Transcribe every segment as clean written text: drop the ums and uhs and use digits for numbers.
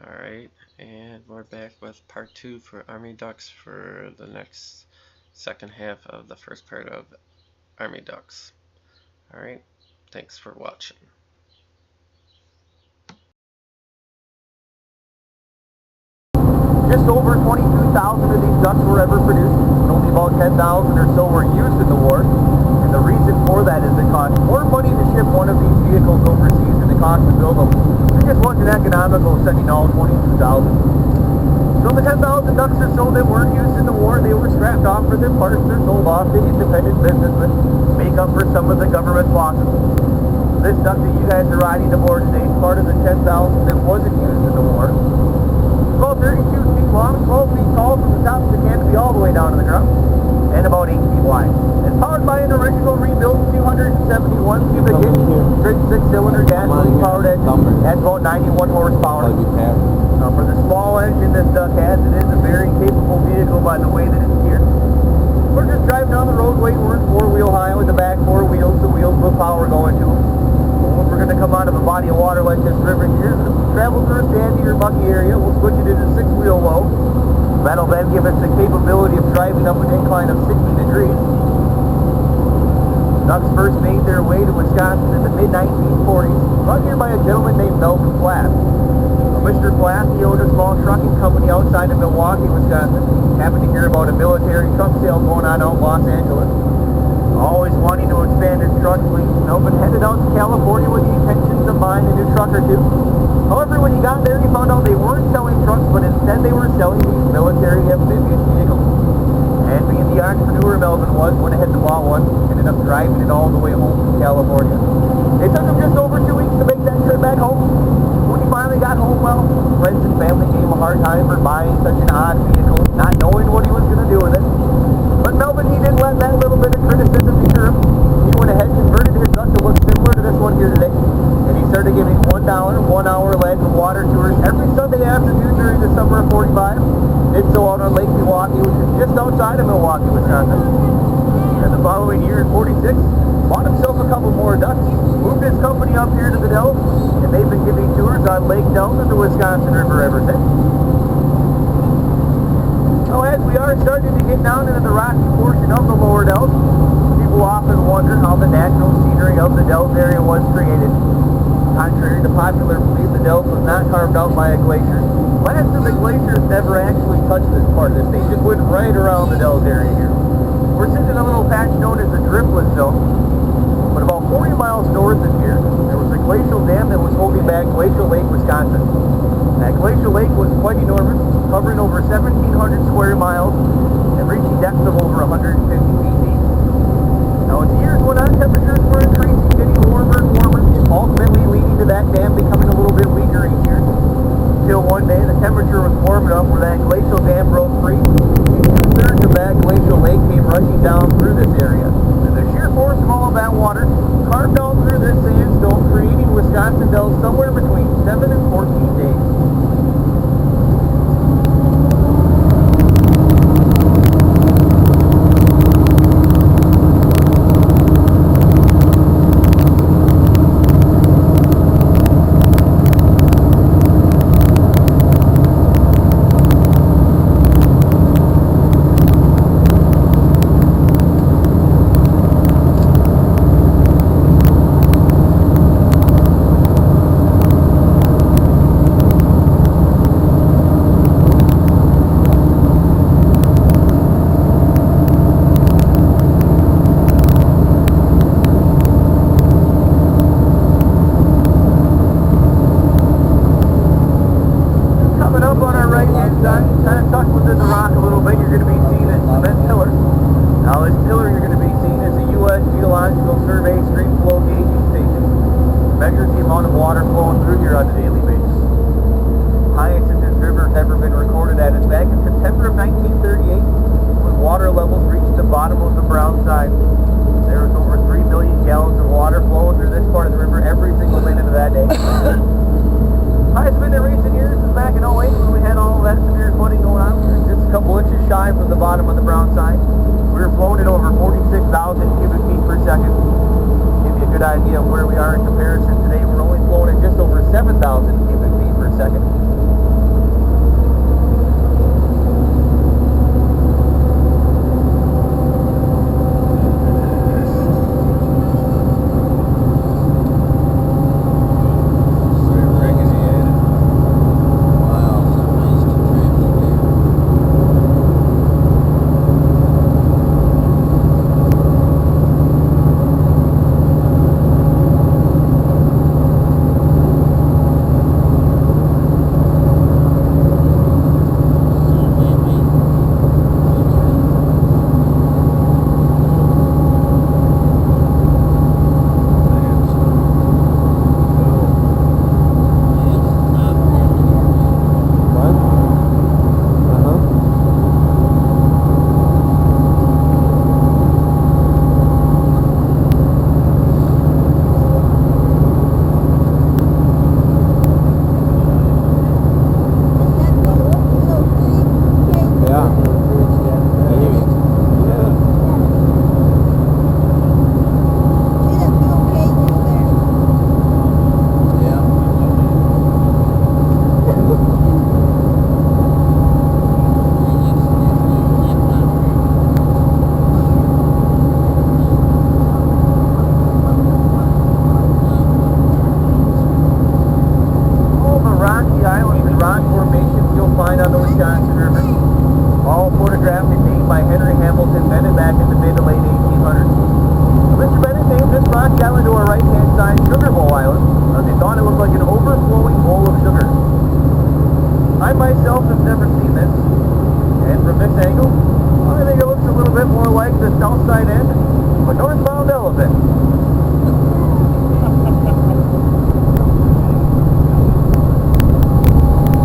Alright, and we're back with part 2 for Army Ducks for the next second half of the first part of Army Ducks. Alright, thanks for watching. Just over 22,000 of these ducks were ever produced, and only about 10,000 or so were used in the war. And the reason for that is it costs more money to ship one of these vehicles overseas than it costs to build them. It just wasn't economical sending all 22,000. So the 10,000 ducks or so that weren't used in the war, they were scrapped off for their parts or sold off to independent businessmen to make up for some of the government losses. This duck that you guys are riding aboard today is part of the 10,000 that wasn't used in the war. It's about 32 feet long, 12 feet tall from the top of the canopy all the way down to the ground, and about 8 feet wide. It's powered by an original rebuilt 271 cubic inch straight 6-cylinder gasoline powered engine. That's about 91 horsepower. For the small engine this duck has, it is a very capable vehicle by the way that it's geared. We're just driving down the roadway, we're in 4-wheel high with the back 4 wheels, the wheels with power going to them. When we're going to come out of a body of water like this river here, travel through a sandy or mucky area, we'll switch it into 6-wheel low. That'll then give us the capability of driving up an incline of 60 degrees. Ducks first made their way to Wisconsin in the mid-1940s, brought here by a gentleman named Melvin Platt. Mr. Platt, he owned a small trucking company outside of Milwaukee, Wisconsin. Happened to hear about a military truck sale going on out in Los Angeles. Always wanting to expand his truck fleet, Melvin headed out to California with the intentions of buying a new truck or two. However, when he got there, he found out they weren't selling trucks, but instead they were selling these military amphibious vehicles. And being the entrepreneur Melvin was, went ahead and bought one, ended up driving it all the way home to California. It took him just over 2 weeks to make that trip back home. When he finally got home, well, friends and family gave him a hard time for buying such an odd vehicle, not knowing what he was going to do with it. But Melvin, he didn't let that little bit of criticism deter him. He went ahead and converted his duck to look similar to this one here today. And he started giving $1, 1 hour lead and water tours every Sunday afternoon during the summer of '45. Did so out on Lake Milwaukee, which is just outside of Milwaukee, Wisconsin. And the following year in '46, bought himself a couple more ducks, moved his company up here to the Dells, and they've been giving tours on Lake Dells and the Wisconsin River ever since. So as we are starting to get down into the rocky portion of the lower Dells, people often wonder how the natural scenery of the Dells area was created. Contrary to popular belief, the Dells was not carved out by a glacier. Plants of the glaciers never actually touched this part of the state, just went right around the Dells area here. We're sitting in a little patch known as the Driftless Zone, but about 40 miles north of here, there was a glacial dam that was holding back Glacial Lake, Wisconsin. That Glacial Lake was quite enormous, covering over 1,700 square miles and reaching depths of over 150 feet deep. Now as years went on, temperatures were increasing, getting warmer and warmer, ultimately leading to that dam becoming a little bit weaker each year. Until one day, the temperature was warm enough where that glacial dam broke free, and 2/3 of that glacial lake came rushing down through this area. And the sheer force of all of that water carved out through this sandstone, creating Wisconsin Dells somewhere between 7 and 14 days. Kind of tucked within the rock a little bit, you're going to be seeing a cement pillar. Now this pillar you're going to be seeing is a U.S. Geological Survey stream flow gauging station. It measures the amount of water flowing through here on a daily basis. Highest that this river has ever been recorded at is back in September of 1938, when water levels reached the bottom of the brown side. There was over 3 billion gallons of water flowing through this part of the river every single minute of that day. Highest been in recent years is back in '08 when we had all that severe flooding going on. We were just a couple inches shy from the bottom of the brown side. We were flowing at over 46,000 cubic feet per second. Give you a good idea of where we are in comparison today. We're only flowing at just over 7,000 cubic feet per second. rock formations you'll find on the Wisconsin River. All photographed and named by Henry Hamilton Bennett back in the mid to late 1800s. Mr. Bennett named this rocky island to a right-hand side Sugar Bowl Island, as he thought it looked like an overflowing bowl of sugar. I myself have never seen this, and from this angle, I think it looks a little bit more like the south side end of a northbound elephant.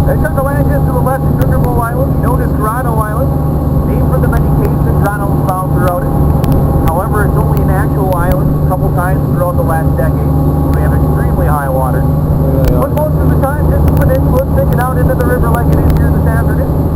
Then turn the land just to the left of Sugar Bowl Island, known as Grotto Island, named for the many caves and grottos found throughout it. However, it's only an actual island a couple times throughout the last decade. We have extremely high water. But most of the time, just a peninsula sticking out into the river like it is here this afternoon.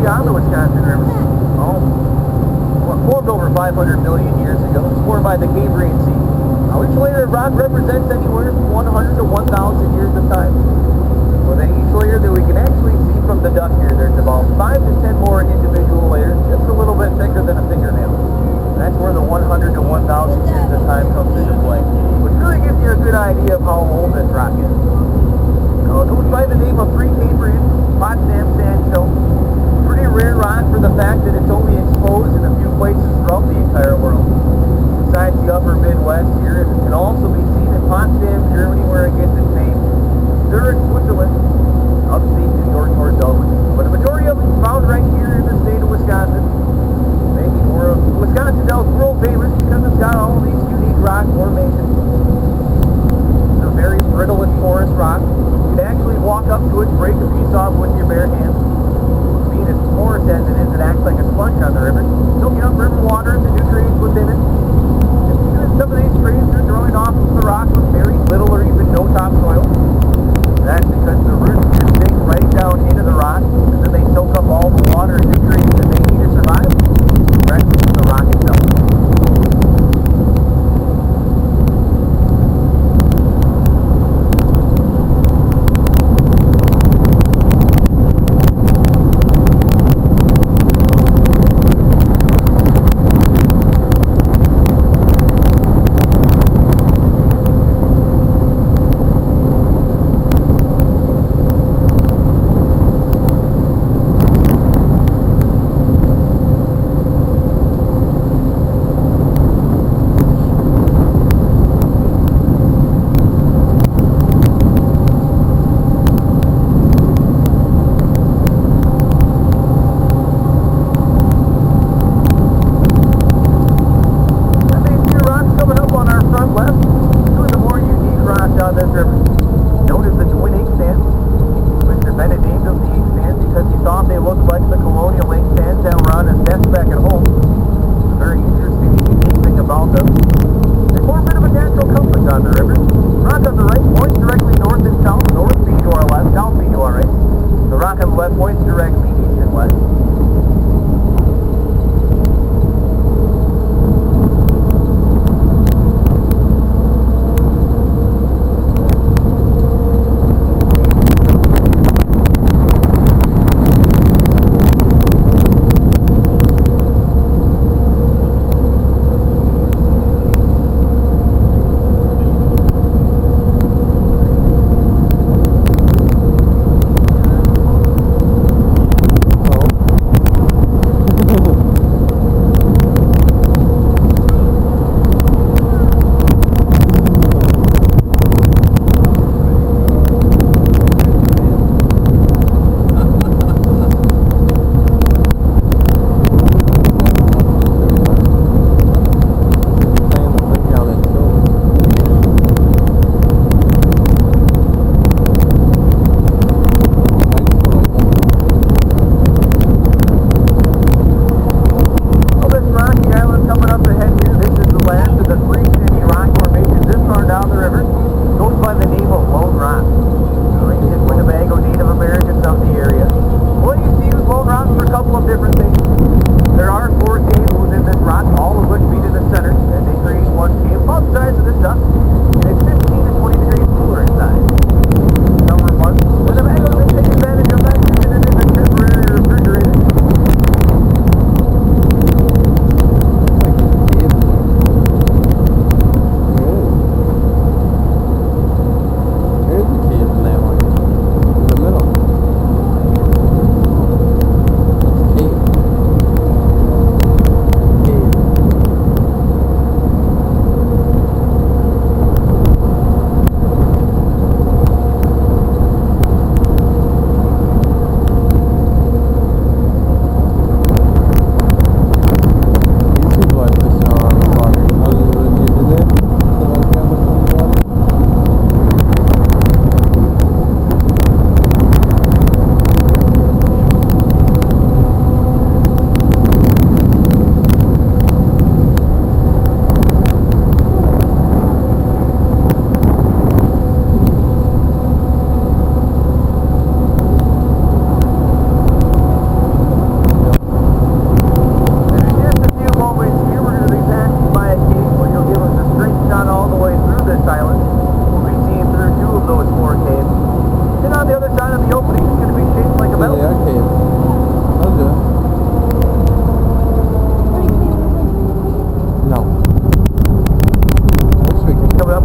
On the Wisconsin River. Formed over 500 million years ago. It's formed by the Cambrian Sea. Now, each layer of rock represents anywhere from 100 to 1,000 years of time. Well, then each layer that we can actually see from the duck here, there's about 5 to 10 more individual layers, just a little bit thicker than a fingernail. And that's where the 100 to 1,000 years of time comes into play. Which really gives you a good idea of how old this rock is. Now, it goes by the name of Precambrian Potsdam sandstone. Pretty rare rock for the fact that it's only exposed in a few places throughout the entire world. Besides the upper Midwest here, it can also be seen in Potsdam, Germany, where it gets its name, Zurich, Switzerland, upstate New York towards Albany. But a majority of it is found right here in the state of Wisconsin. Maybe more of Wisconsin DELLS world famous because it's got all these unique rock formations. It's a very brittle and porous rock. You can actually walk up to it and break a piece off with your bare hands. As porous as it is, it acts like a sponge on the river, soaking up river water and the nutrients within it. Some of these streams are drawing off of the rock with very little or even no topsoil. That's because the roots just sink right down into the rock, and then they soak up all the water and nutrients that they need to survive directly from the rock itself.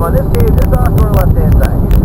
on this cage, it's off to our left-hand side.